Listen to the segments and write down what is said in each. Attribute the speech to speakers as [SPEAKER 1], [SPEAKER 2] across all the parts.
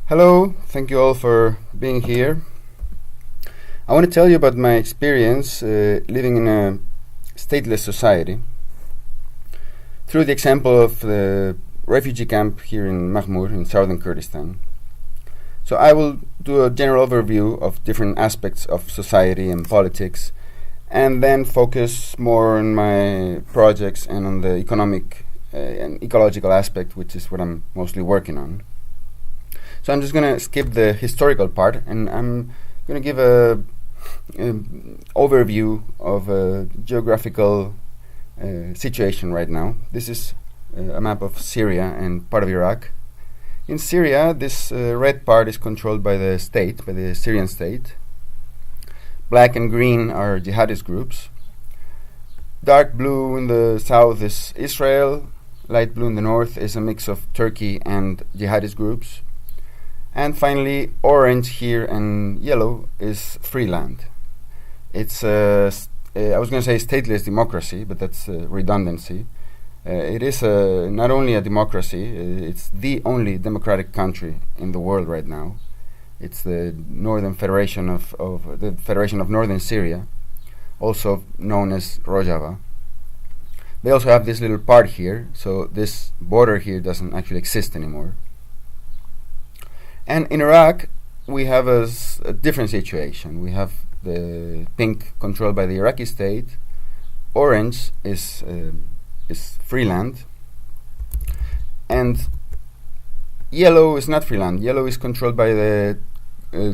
[SPEAKER 1] Hello, thank you all for being here. I want to tell you about my experience living in a stateless society through the example of the refugee camp here in Makhmur in southern Kurdistan. So I will do a general overview of different aspects of society and politics, and then focus more on my projects and on the economic and ecological aspect, which is what I'm mostly working on. So I'm just going to skip the historical part, and I'm going to give a overview of a geographical situation right now. This is a map of Syria and part of Iraq. In Syria, this red part is controlled by the state, by the Syrian state. Black and green are jihadist groups. Dark blue in the south is Israel. Light blue in the north is a mix of Turkey and jihadist groups. And finally, orange here and yellow is free land. It's I was going to say stateless democracy, but that's redundancy. It is not only a democracy, it's the only democratic country in the world right now. It's the Northern Federation of the Federation of Northern Syria, also known as Rojava. They also have this little part here, so this border here doesn't actually exist anymore. And in Iraq, we have a different situation. We have the pink controlled by the Iraqi state. Orange is free land. And yellow is not free land. Yellow is controlled by the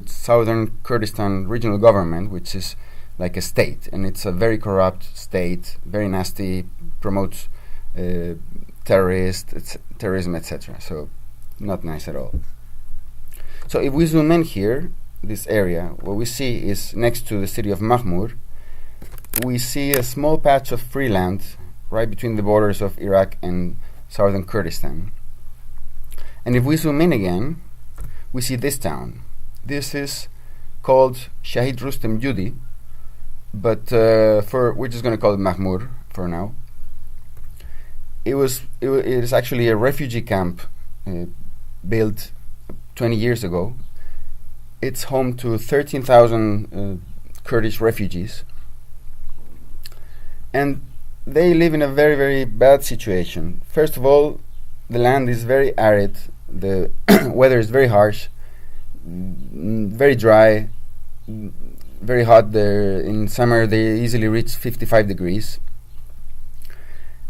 [SPEAKER 1] southern Kurdistan regional government, which is like a state. And it's a very corrupt state, very nasty, promotes terrorism, etc. So not nice at all. So if we zoom in here, this area, what we see is next to the city of Makhmur, we see a small patch of free land right between the borders of Iraq and southern Kurdistan. And if we zoom in again, we see this town. This is called Shahid Rustem Judi, but we're just going to call it Makhmur for now. It is actually a refugee camp built 20 years ago. It's home to 13,000 Kurdish refugees, and they live in a very, very bad situation. First of all, the land is very arid, the weather is very harsh, very dry, very hot. In summer they easily reach 55 degrees.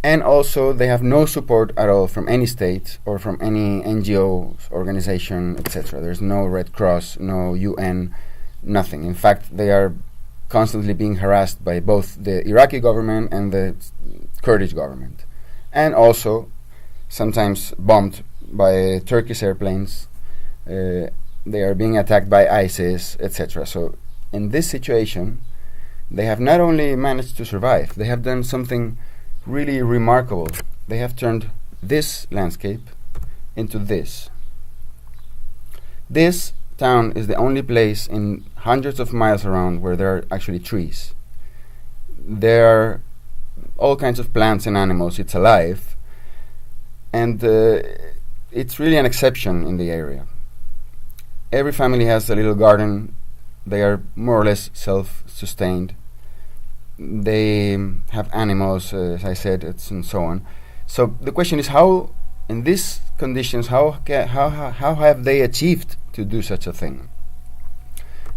[SPEAKER 1] And also, they have no support at all from any state or from any NGO organization, etc. There's no Red Cross, no UN, nothing. In fact, they are constantly being harassed by both the Iraqi government and the Kurdish government. And also, sometimes bombed by Turkish airplanes. They are being attacked by ISIS, etc. So, in this situation, they have not only managed to survive, they have done something really remarkable. They have turned this landscape into this. This town is the only place in hundreds of miles around where there are actually trees. There are all kinds of plants and animals. It's alive, and it's really an exception in the area. Every family has a little garden. They are more or less self-sustained. They have animals, as I said, and so on. So the question is, how, in these conditions, how have they achieved to do such a thing?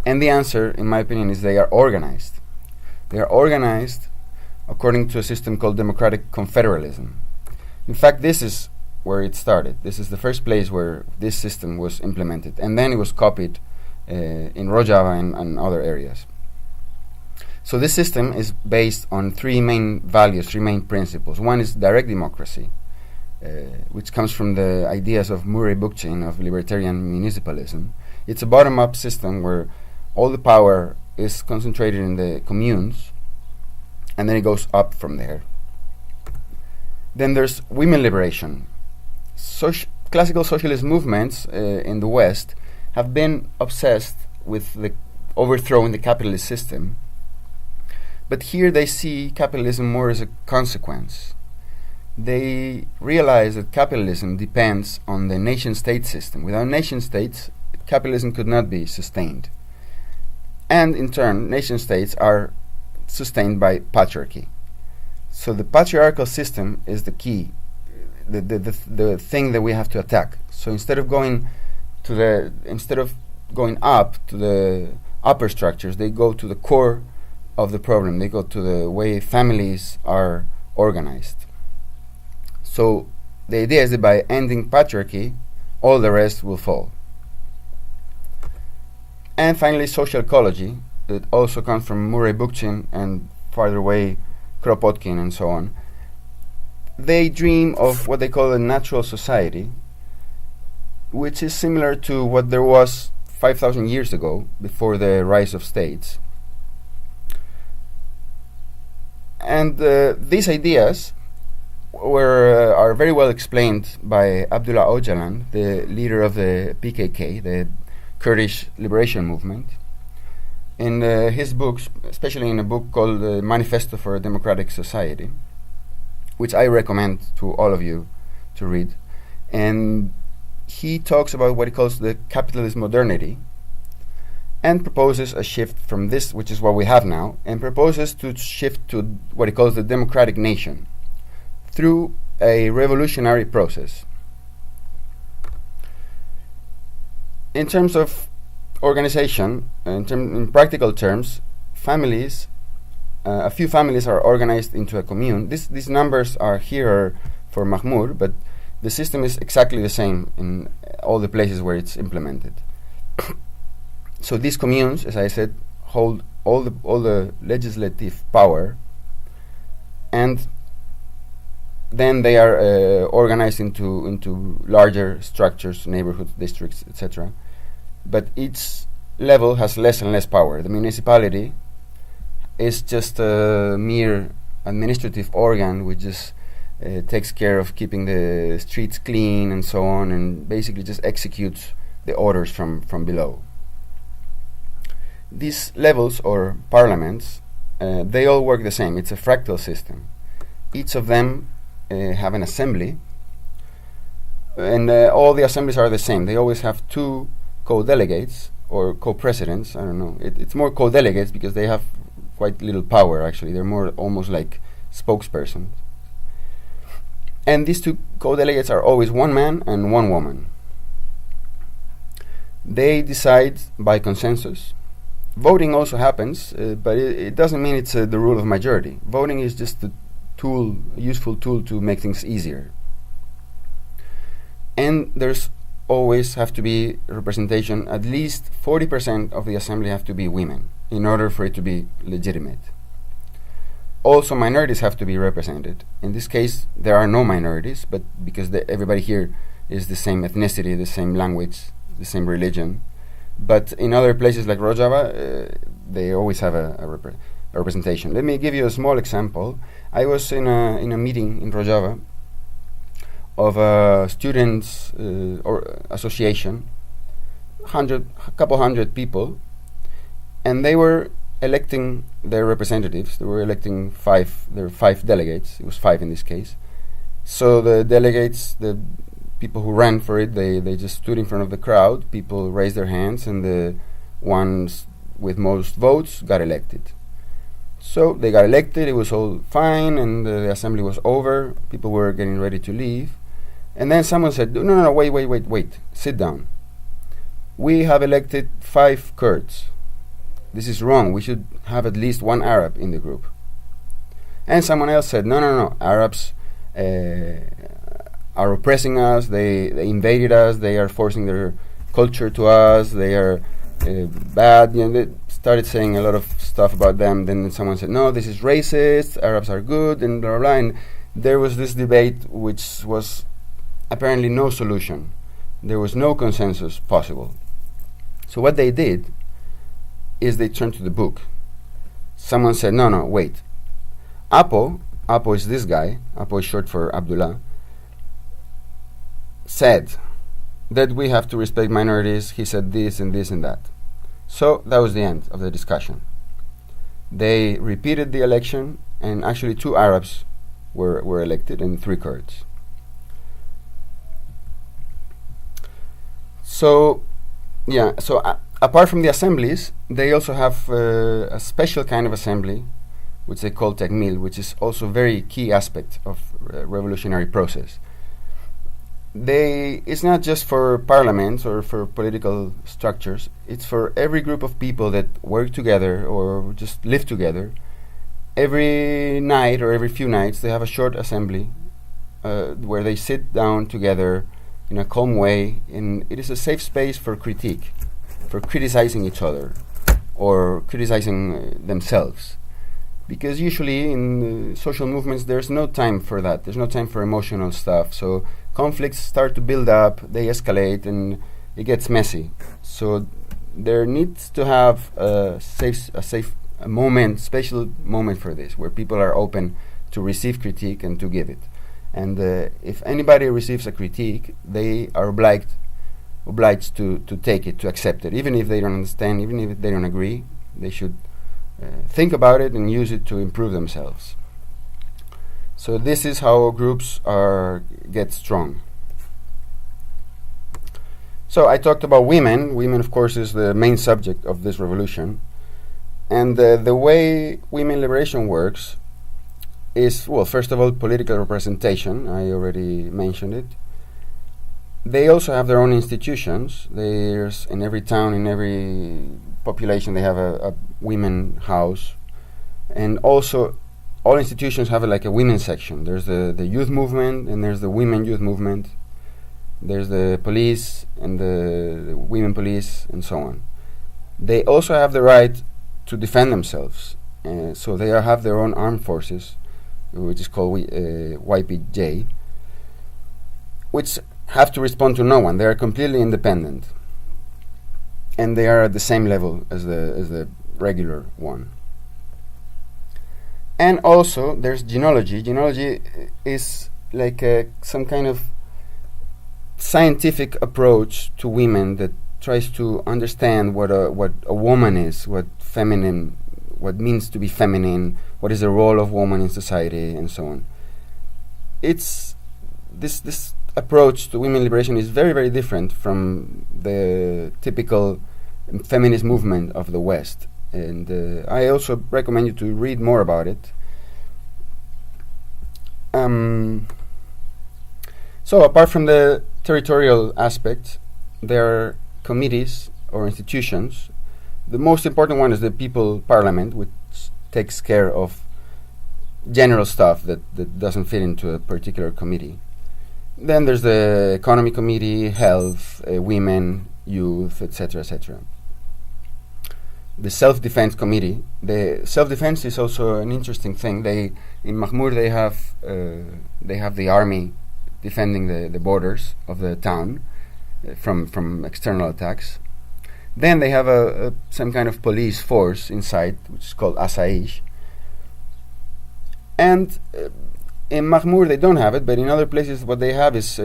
[SPEAKER 1] And the answer, in my opinion, is they are organized. They are organized according to a system called democratic confédéralisme. In fact, this is where it started. This is the first place where this system was implemented, and then it was copied in Rojava and other areas. So this system is based on three main values, three main principles. One is direct democracy, which comes from the ideas of Murray Bookchin of libertarian municipalism. It's a bottom-up system where all the power is concentrated in the communes, and then it goes up from there. Then there's women liberation. Classical socialist movements in the West have been obsessed with the overthrowing the capitalist system. But here they see capitalism more as a consequence. They realize that capitalism depends on the nation-state system. Without nation-states, capitalism could not be sustained. And in turn, nation states are sustained by patriarchy. So the patriarchal system is the key, the thing that we have to attack. So instead of going up to the upper structures, they go to the core of the problem. They go to the way families are organized. So the idea is that by ending patriarchy, all the rest will fall. And finally, social ecology, that also comes from Murray Bookchin and farther away Kropotkin and so on. They dream of what they call a natural society, which is similar to what there was 5,000 years ago, before the rise of states. And these ideas are very well explained by Abdullah Öcalan, the leader of the PKK, the Kurdish liberation movement, in his books, especially in a book called Manifesto for a Democratic Society, which I recommend to all of you to read. And he talks about what he calls the capitalist modernity, and proposes a shift from this, which is what we have now, and proposes to shift to what he calls the democratic nation through a revolutionary process. In terms of organization, in practical terms, families, a few families are organized into a commune. These numbers are here for Makhmur, but the system is exactly the same in all the places where it's implemented. So these communes, as I said, hold all the legislative power, and then they are organized into larger structures, neighborhood districts, etc. But each level has less and less power. The municipality is just a mere administrative organ which just takes care of keeping the streets clean and so on, and basically just executes the orders from below. These levels, or parliaments, they all work the same. It's a fractal system. Each of them have an assembly, and all the assemblies are the same. They always have two co-delegates or co-presidents. I don't know. It's more co-delegates because they have quite little power, actually. They're more almost like spokespersons. And these two co-delegates are always one man and one woman. They decide by consensus. Voting also happens, but it doesn't mean it's the rule of majority. Voting is just a useful tool to make things easier. And there's always have to be representation. At least 40% of the assembly have to be women in order for it to be legitimate. Also, minorities have to be represented. In this case, there are no minorities, but because everybody here is the same ethnicity, the same language, the same religion. But in other places like Rojava, they always have a representation. Let me give you a small example. I was in a meeting in Rojava of a students' or association, a couple hundred people, and they were electing their representatives. They were electing there were 5 delegates. It was 5 in this case. So the delegates, the people who ran for it, they just stood in front of the crowd. People raised their hands, and the ones with most votes got elected. So they got elected. It was all fine, and the assembly was over. People were getting ready to leave. And then someone said, no, wait, sit down. We have elected 5 Kurds. This is wrong. We should have at least 1 Arab in the group. And someone else said, no, Arabs are oppressing us. They invaded us. They are forcing their culture to us. They are bad. They started saying a lot of stuff about them. Then someone said, no, this is racist. Arabs are good, and blah, blah, blah. And there was this debate which was apparently no solution. There was no consensus possible. So what they did is they turned to the book. Someone said, no, wait. Apo is this guy, Apo is short for Abdullah, said that we have to respect minorities. He said this and this and that. So that was the end of the discussion. They repeated the election, and actually 2 Arabs were elected and 3 Kurds. So Yeah, so apart from the assemblies, they also have a special kind of assembly, which they call tekmil, which is also a very key aspect of revolutionary process. It's not just for parliaments or for political structures, it's for every group of people that work together or just live together. Every night or every few nights they have a short assembly where they sit down together in a calm way, and it is a safe space for critique, for criticizing each other or criticizing themselves. Because usually in social movements there's no time for that, there's no time for emotional stuff, so conflicts start to build up, they escalate, and it gets messy. So there needs to have a safe moment, special moment for this, where people are open to receive critique and to give it. And if anybody receives a critique, they are obliged to take it, to accept it, even if they don't understand, even if they don't agree. They should think about it and use it to improve themselves. So this is how groups get strong. So I talked about women. Women, of course, is the main subject of this revolution. And the way women liberation works is, well, first of all, political representation. I already mentioned it. They also have their own institutions. There's in every town, in every population, they have a women house. And also, all institutions have like a women's section. There's the youth movement, and there's the women youth movement. There's the police, and the women police, and so on. They also have the right to defend themselves. So they have their own armed forces, which is called YPJ, which have to respond to no one. They are completely independent, and they are at the same level as the regular one. And also there's genealogy. Genealogy is like some kind of scientific approach to women that tries to understand what a woman is, what means to be feminine, what is the role of woman in society, and so on. It's this approach to women liberation is very, very different from the typical feminist movement of the West. And I also recommend you to read more about it. So apart from the territorial aspect, there are committees or institutions. The most important one is the People Parliament, which takes care of general stuff that doesn't fit into a particular committee. Then there's the Economy Committee, Health, Women, Youth, etc., etc. The Self-Defense Committee. The self-defense is also an interesting thing. In Makhmur they have the army defending the borders of the town from external attacks. Then they have some kind of police force inside, which is called Asaish. And in Makhmur they don't have it, but in other places what they have is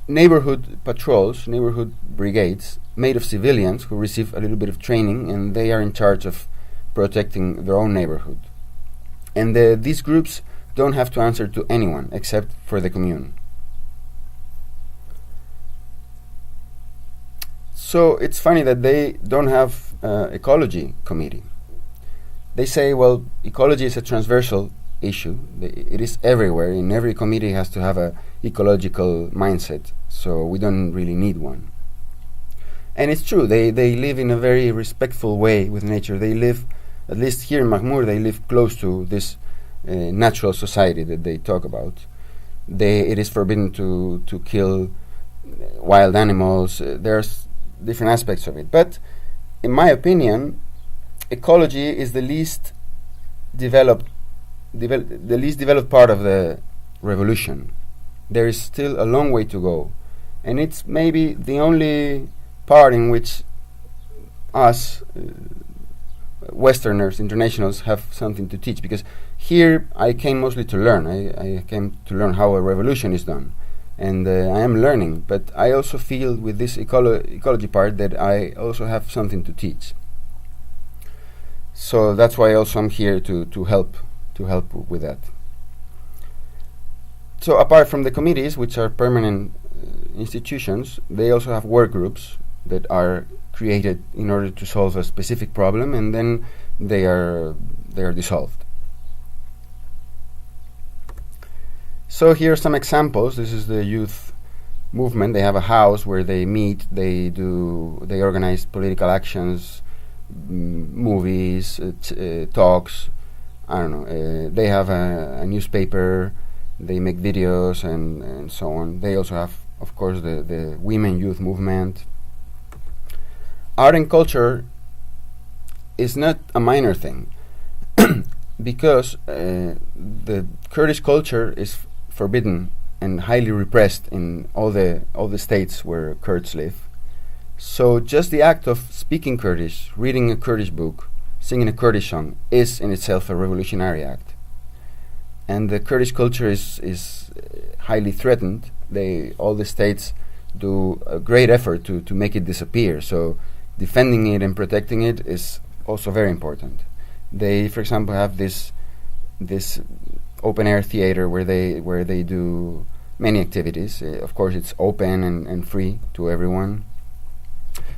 [SPEAKER 1] neighborhood patrols, neighborhood brigades made of civilians who receive a little bit of training, and they are in charge of protecting their own neighborhood. And these groups don't have to answer to anyone except for the commune. So it's funny that they don't have ecology committee. They say, well, ecology is a transversal issue. It is everywhere, and every committee has to have a ecological mindset, so we don't really need one. And it's true, they live in a very respectful way with nature. They live, at least here in Makhmur, they live close to this natural society that they talk about. It is forbidden to kill wild animals. There's different aspects of it. But in my opinion, ecology is the least developed part of the revolution. There is still a long way to go, and it's maybe the only part in which us Westerners, internationals, have something to teach, because here I came mostly to learn. I came to learn how a revolution is done, and I am learning, but I also feel with this ecology part that I also have something to teach. So that's why also I'm here to help with that. So apart from the committees, which are permanent institutions, they also have work groups that are created in order to solve a specific problem, and then they are dissolved. So here are some examples. This is the youth movement. They have a house where they meet, they organize political actions, movies, talks. I don't know. They have a newspaper. They make videos and so on. They also have, of course, the women youth movement. Art and culture is not a minor thing because the Kurdish culture is forbidden and highly repressed in all the states where Kurds live. So just the act of speaking Kurdish, reading a Kurdish book, singing a Kurdish song is in itself a revolutionary act. And the Kurdish culture is highly threatened. All the states do a great effort to make it disappear. So defending it and protecting it is also very important. They, for example, have this open air theater where they do many activities. Of course, it's open and free to everyone.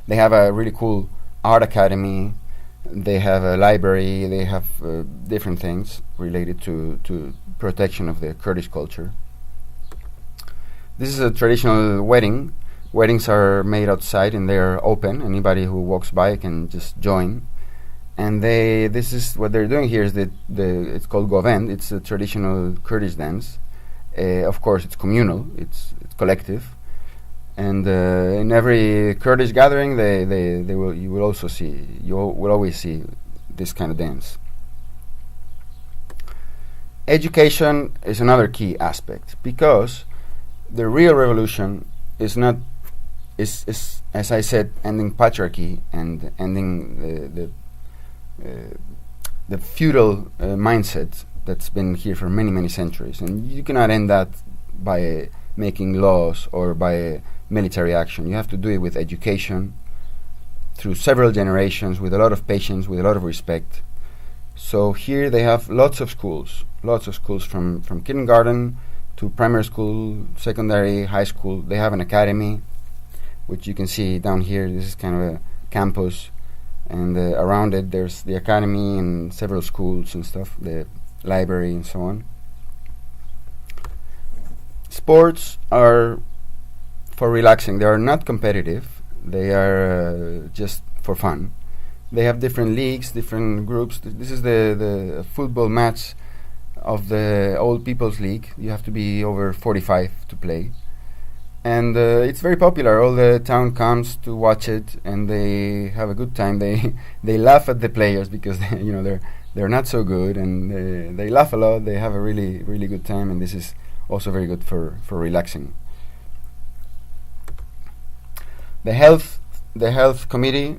[SPEAKER 1] They have a really cool art academy. They have a library. They have different things related to protection of the Kurdish culture. This is a traditional wedding. Weddings are made outside and they're open. Anybody who walks by can just join. And this is what they're doing here is it's called govend. It's a traditional Kurdish dance. Of course, it's communal. It's collective. And in every Kurdish gathering, you will always see this kind of dance. Education is another key aspect because the real revolution is as I said, ending patriarchy and ending the feudal mindset that's been here for many, many centuries. And you cannot end that by making laws or by military action. You have to do it with education, through several generations, with a lot of patience, with a lot of respect. So here they have lots of schools from kindergarten to primary school, secondary, high school. They have an academy, which you can see down here. This is kind of a campus, and around it there's the academy and several schools and stuff, the library and so on. Sports are for relaxing. They are not competitive. They are just for fun. They have different leagues, different groups. This is the football match of the Old People's League. You have to be over 45 to play. And it's very popular. All the town comes to watch it, and they have a good time. They laugh at the players because they're not so good, and they laugh a lot. They have a really, really good time, and this is also very good for relaxing. The health committee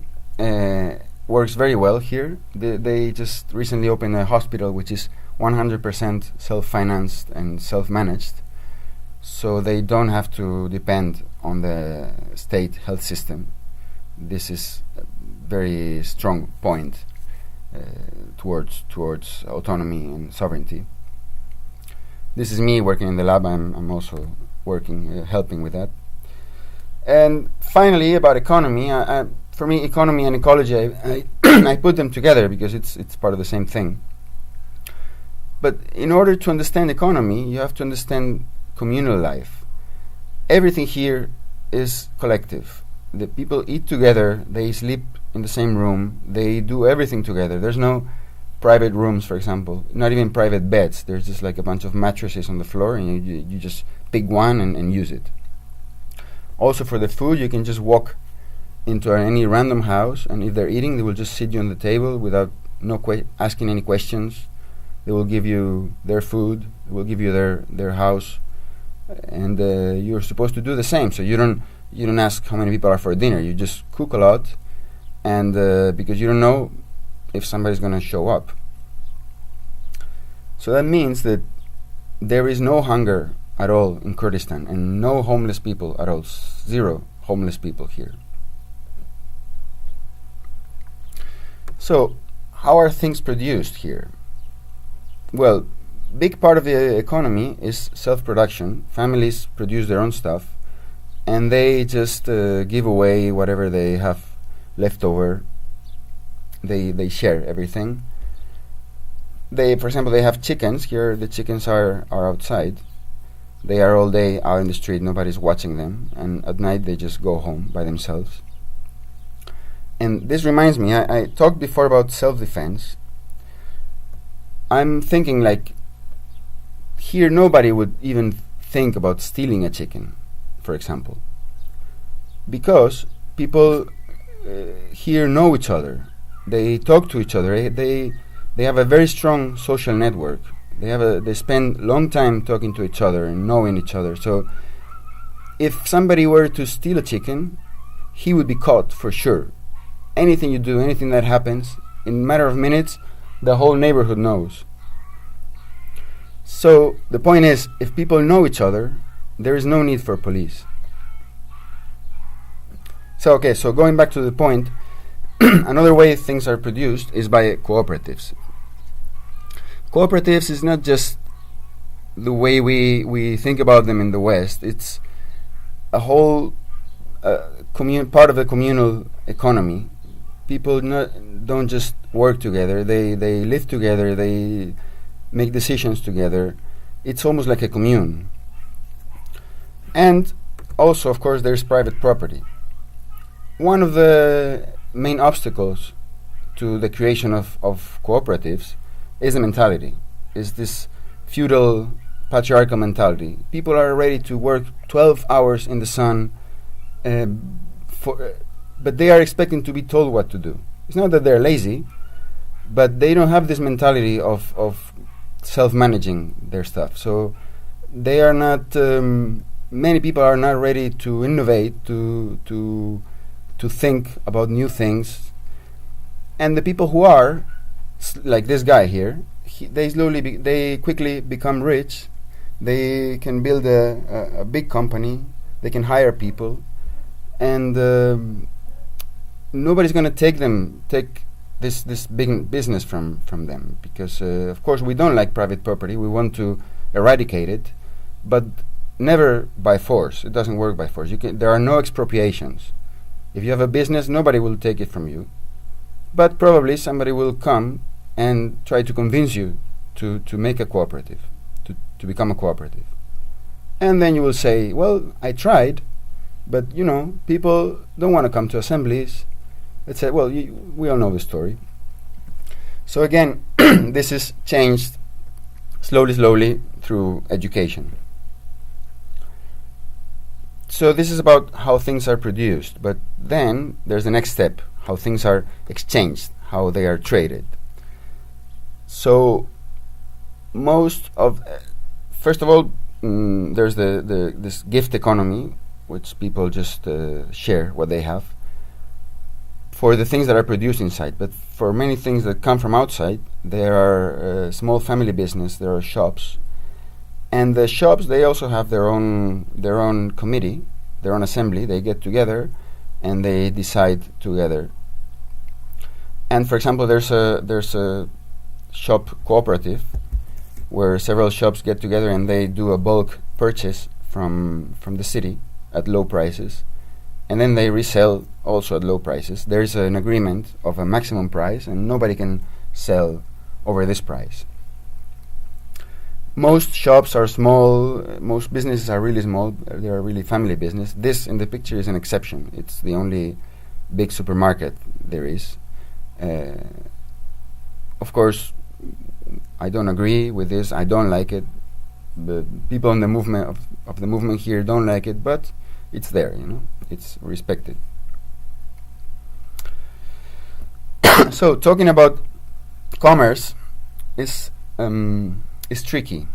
[SPEAKER 1] works very well here. They just recently opened a hospital which is 100% self-financed and self-managed, so they don't have to depend on the state health system. This is a very strong point towards autonomy and sovereignty. This is me working in the lab. I'm also working, helping with that. And finally, about economy, for me, economy and ecology, I put them together because it's part of the same thing. But in order to understand economy, you have to understand communal life. Everything here is collective. The people eat together, they sleep in the same room, they do everything together. There's no private rooms, for example, not even private beds. There's just like a bunch of mattresses on the floor, and you just pick one and use it. Also for the food, you can just walk into any random house, and if they're eating, they will just sit you on the table without asking any questions. They will give you their food, they will give you their house, and you're supposed to do the same. So you don't ask how many people are for dinner. You just cook a lot, and because you don't know if somebody's going to show up. So that means that there is no hunger at all in Kurdistan, and no homeless people at all. Zero homeless people here. So how are things produced here? Well, big part of the economy is self-production. Families produce their own stuff. and they just give away whatever they have left over. They share everything. For example, they have chickens. Here the chickens are outside. They are all day out in the street, nobody's watching them, and at night they just go home by themselves. And this reminds me, I talked before about self-defense. I'm thinking, like, here nobody would even think about stealing a chicken, for example, because people here know each other. They talk to each other. They have a very strong social network. They spend long time talking to each other and knowing each other. So if somebody were to steal a chicken, he would be caught for sure. Anything you do, anything that happens, in a matter of minutes, the whole neighborhood knows. So the point is, if people know each other, there is no need for police. So going back to the point, another way things are produced is by cooperatives. Cooperatives is not just the way we think about them in the West. It's a whole part of the communal economy. People don't just work together. They live together. They make decisions together. It's almost like a commune. And also, of course, there's private property. One of the main obstacles to the creation of cooperatives is the mentality, is this feudal patriarchal mentality. People are ready to work 12 hours in the sun, but they are expecting to be told what to do. It's not that they're lazy, but they don't have this mentality of self-managing their stuff. So they are not, many people are not ready to innovate, to think about new things. And the people who are, like this guy here, they quickly become rich. They can build a big company. They can hire people, and nobody's going to take this big business from them, because of course we don't like private property. We want to eradicate it, but never by force. It doesn't work by force. There are no expropriations. If you have a business, nobody will take it from you, but probably somebody will come and try to convince you to make a cooperative, to become a cooperative. And then you will say, well, I tried, but people don't want to come to assemblies. Let's say, well, we all know the story. So again, this is changed slowly through education. So this is about how things are produced, but then there's the next step, how things are exchanged, how they are traded. So first of all, there's this gift economy, which people just share what they have for the things that are produced inside. But for many things that come from outside, there are small family business, there are shops, and the shops, they also have their own committee, their own assembly. They get together and they decide together. And for example, there's a shop cooperative where several shops get together and they do a bulk purchase from the city at low prices, and then they resell also at low prices. There's an agreement of a maximum price, and nobody can sell over this price. Most shops are small, most businesses are really small, they are really family business. This in the picture is an exception. It's the only big supermarket there is. Of course, I don't agree with this, I don't like it. The people in the movement of the movement here don't like it, but it's there, it's respected. So talking about commerce is tricky,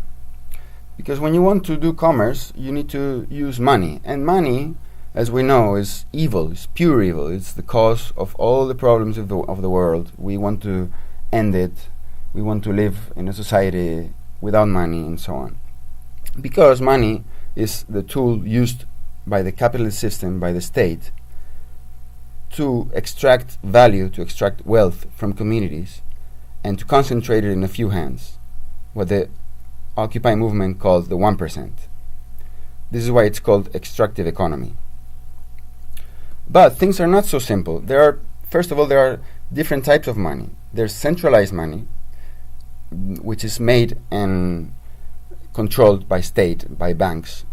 [SPEAKER 1] because when you want to do commerce, you need to use money, and money, as we know, is evil. It's pure evil. It's the cause of all the problems of the world. We want to end it. We want to live in a society without money, and so on, because money is the tool used by the capitalist system, by the state, to extract value, to extract wealth from communities, and to concentrate it in a few hands, what the Occupy movement calls the 1%. This is why it's called extractive economy. But things are not so simple. First of all, there are different types of money. There's centralized money, which is made and controlled by state, by banks.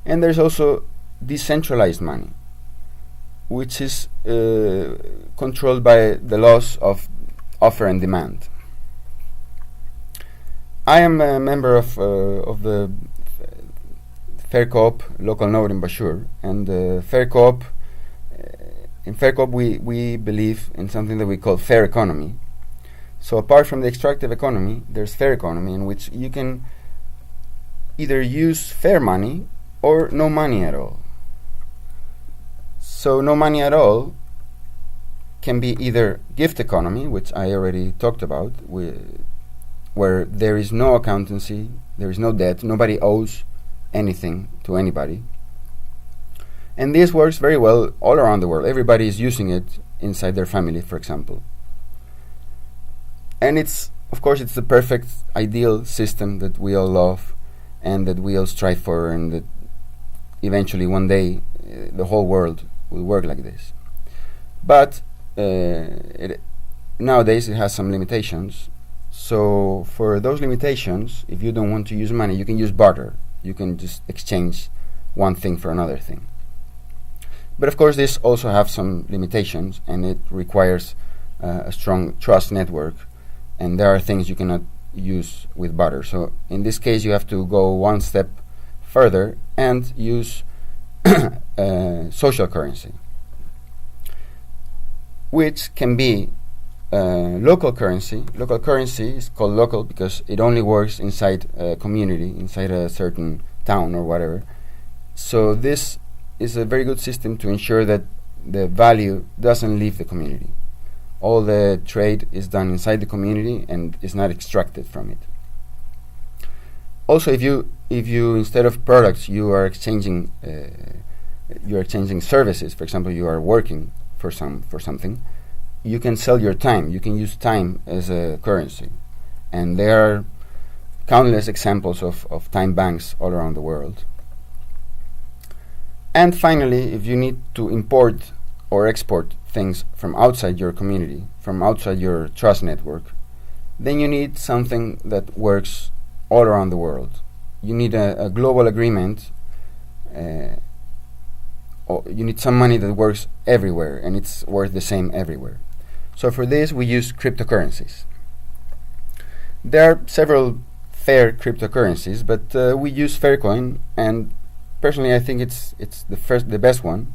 [SPEAKER 1] And there's also decentralized money, which is controlled by the laws of offer and demand. I am a member of the Fair Coop local node in Bashur, and Fair Coop, in Fair Coop we believe in something that we call fair economy. So apart from the extractive economy, there's fair economy, in which you can either use fair money or no money at all. So no money at all can be either gift economy, which I already talked about, where there is no accountancy, there is no debt, nobody owes anything to anybody. And this works very well all around the world. Everybody is using it inside their family, for example. And of course, it's the perfect, ideal system that we all love and that we all strive for, and that eventually one day the whole world will work like this. But nowadays it has some limitations. So for those limitations, if you don't want to use money, you can use barter. You can just exchange one thing for another thing. But of course, this also has some limitations, and it requires a strong trust network, and there are things you cannot use with barter. So in this case, you have to go one step further and use social currency, which can be local currency. Local currency is called local because it only works inside a community, inside a certain town or whatever. So this is a very good system to ensure that the value doesn't leave the community. All the trade is done inside the community and is not extracted from it. Also, if you instead of products, you are exchanging services. For example, you are working for something. You can sell your time. You can use time as a currency, and there are countless examples of time banks all around the world. And finally, if you need to import or export things from outside your community, from outside your trust network, then you need something that works all around the world. You need a global agreement, or you need some money that works everywhere and it's worth the same everywhere. So for this, we use cryptocurrencies. There are several fair cryptocurrencies, but we use Faircoin, and personally I think it's the best one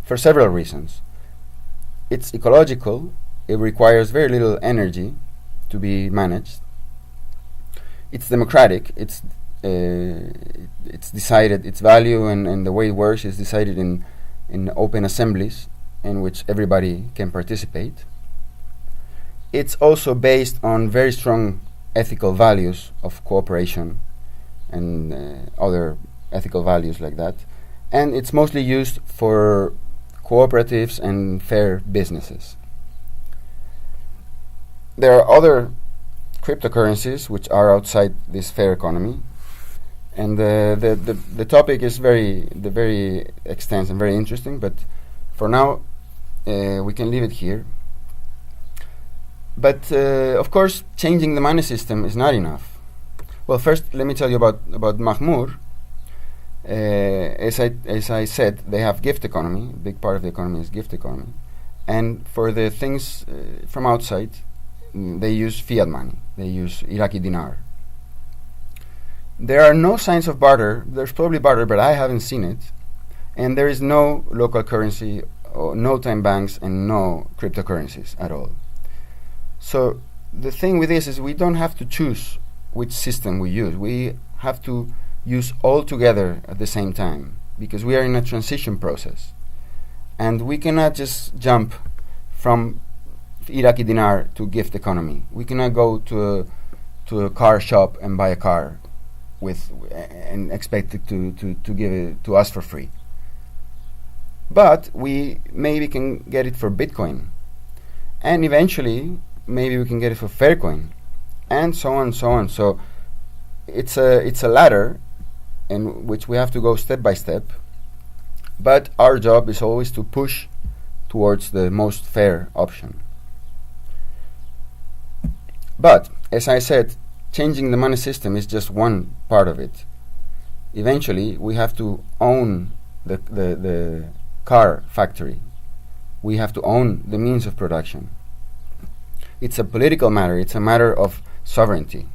[SPEAKER 1] for several reasons. It's ecological. It requires very little energy to be managed. It's democratic. It's decided, its value and the way it works is decided in open assemblies in which everybody can participate. It's also based on very strong ethical values of cooperation and other ethical values like that. And it's mostly used for cooperatives and fair businesses. There are other cryptocurrencies which are outside this fair economy, and the topic is very extensive and very interesting, but for now we can leave it here. But of course, changing the money system is not enough. Well, first let me tell you about Makhmur. As I said, they have gift economy. A big part of the economy is gift economy, and for the things from outside, they use fiat money. They use Iraqi dinar. There are no signs of barter. There's probably barter, but I haven't seen it. And there is no local currency, or no time banks, and no cryptocurrencies at all. So the thing with this is we don't have to choose which system we use. We have to use all together at the same time, because we are in a transition process. And we cannot just jump from Iraqi dinar to gift economy. We cannot go to a car shop and buy a car and expect it to give it to us for free. But we maybe can get it for Bitcoin, and eventually maybe we can get it for Faircoin, and so on and so on. So it's a ladder in which we have to go step by step, But our job is always to push towards the most fair option. But, as I said, changing the money system is just one part of it. Eventually, we have to own the car factory. We have to own the means of production. It's a political matter. It's a matter of sovereignty.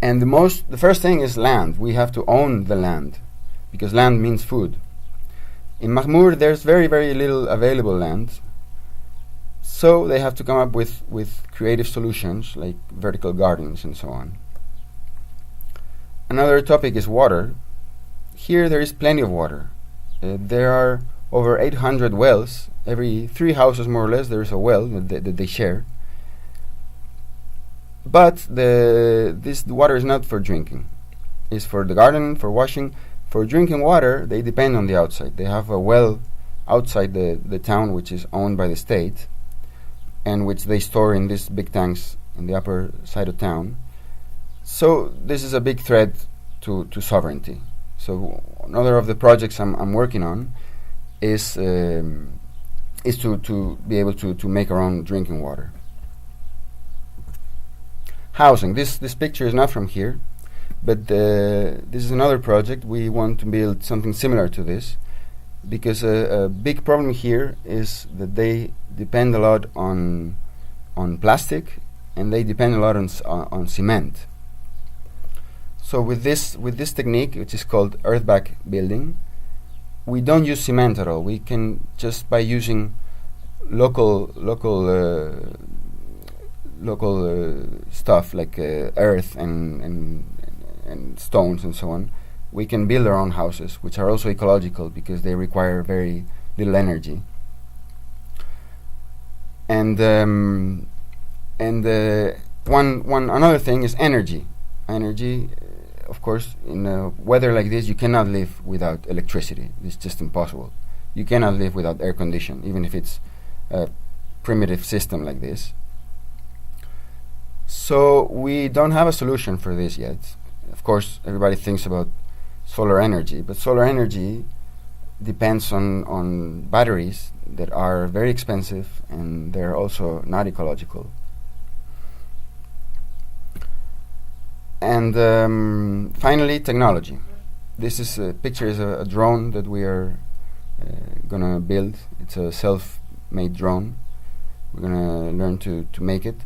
[SPEAKER 1] And the first thing is land. We have to own the land, because land means food. In Makhmur, there's very, very little available land, so they have to come up with creative solutions like vertical gardens and so on. Another topic is water. Here there is plenty of water. There are over 800 wells. Every 3 houses, more or less, there is a well that they share. But this water is not for drinking. It's for the garden, for washing. For drinking water, they depend on the outside. They have a well outside the town, which is owned by the state, and which they store in these big tanks in the upper side of town. So this is a big threat to sovereignty. So another of the projects I'm working on is to be able to make our own drinking water. Housing. This picture is not from here, but this is another project. We want to build something similar to this, because a big problem here is that they depend a lot on plastic, and they depend a lot on cement. So with this technique, which is called earthback building, we don't use cement at all. We can, just by using local stuff like earth and stones and so on, we can build our own houses, which are also ecological because they require very little energy. And another thing is energy. Energy, of course, in a weather like this, you cannot live without electricity. It's just impossible. You cannot live without air condition, even if it's a primitive system like this. So we don't have a solution for this yet. Of course, everybody thinks about solar energy, but solar energy depends on batteries that are very expensive, and they're also not ecological. And finally, technology. This is a picture is a drone that we are gonna build. It's a self-made drone. We're gonna learn to make it.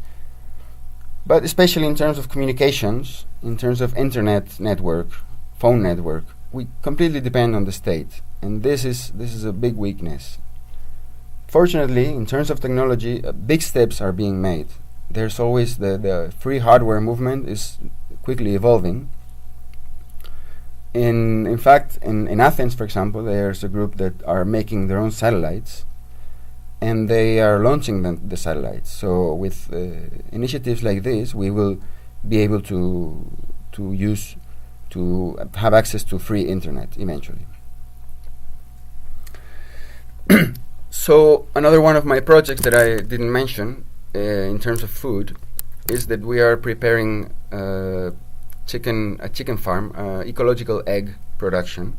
[SPEAKER 1] But especially in terms of communications, in terms of internet network, phone network, we completely depend on the state, and this is a big weakness. Fortunately, in terms of technology, big steps are being made. There's always the free hardware movement is quickly evolving. In fact, in Athens, for example, there's a group that are making their own satellites, and they are launching the satellites. So with initiatives like this, we will be able to have access to free internet eventually. So another one of my projects that I didn't mention in terms of food is that we are preparing a chicken farm, ecological egg production,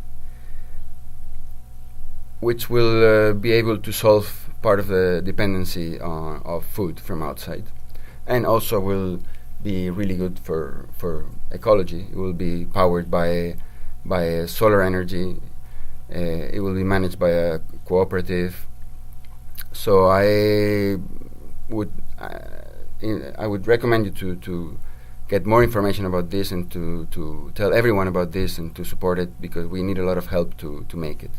[SPEAKER 1] which will be able to solve part of the dependency of food from outside, and also will be really good for ecology. It will be powered by solar energy. It will be managed by a cooperative. So I would recommend you to get more information about this, and to tell everyone about this, and to support it, because we need a lot of help to make it.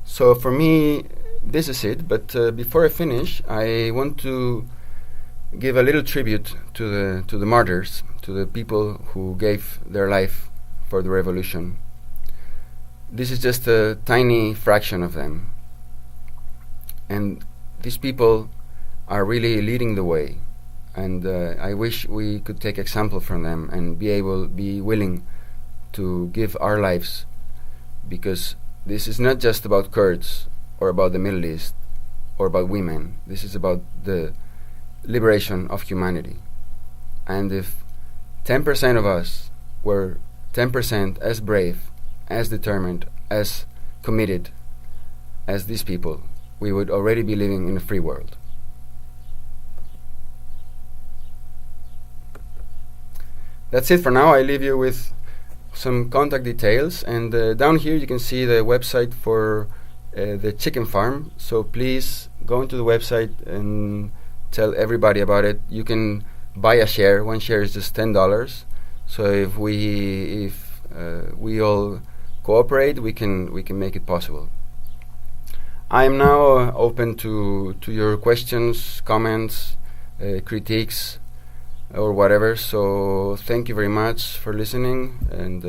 [SPEAKER 1] So for me, this is it. But before I finish, I want to give a little tribute to the martyrs, to the people who gave their life for the revolution. This is just a tiny fraction of them, and these people are really leading the way. And I wish we could take example from them and be willing to give our lives, because this is not just about Kurds or about the Middle East or about women. This is about the liberation of humanity. And if 10% of us were 10% as brave as determined, as committed as these people, we would already be living in a free world. That's it for now. I leave you with some contact details, and down here you can see the website for the chicken farm. So please go into the website and tell everybody about it. You can buy a share. One share is just $10. So if we all cooperate, we can make it possible. I am now open to your questions, comments, critiques, or whatever. So thank you very much for listening, and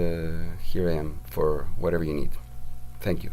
[SPEAKER 1] here I am for whatever you need. Thank you.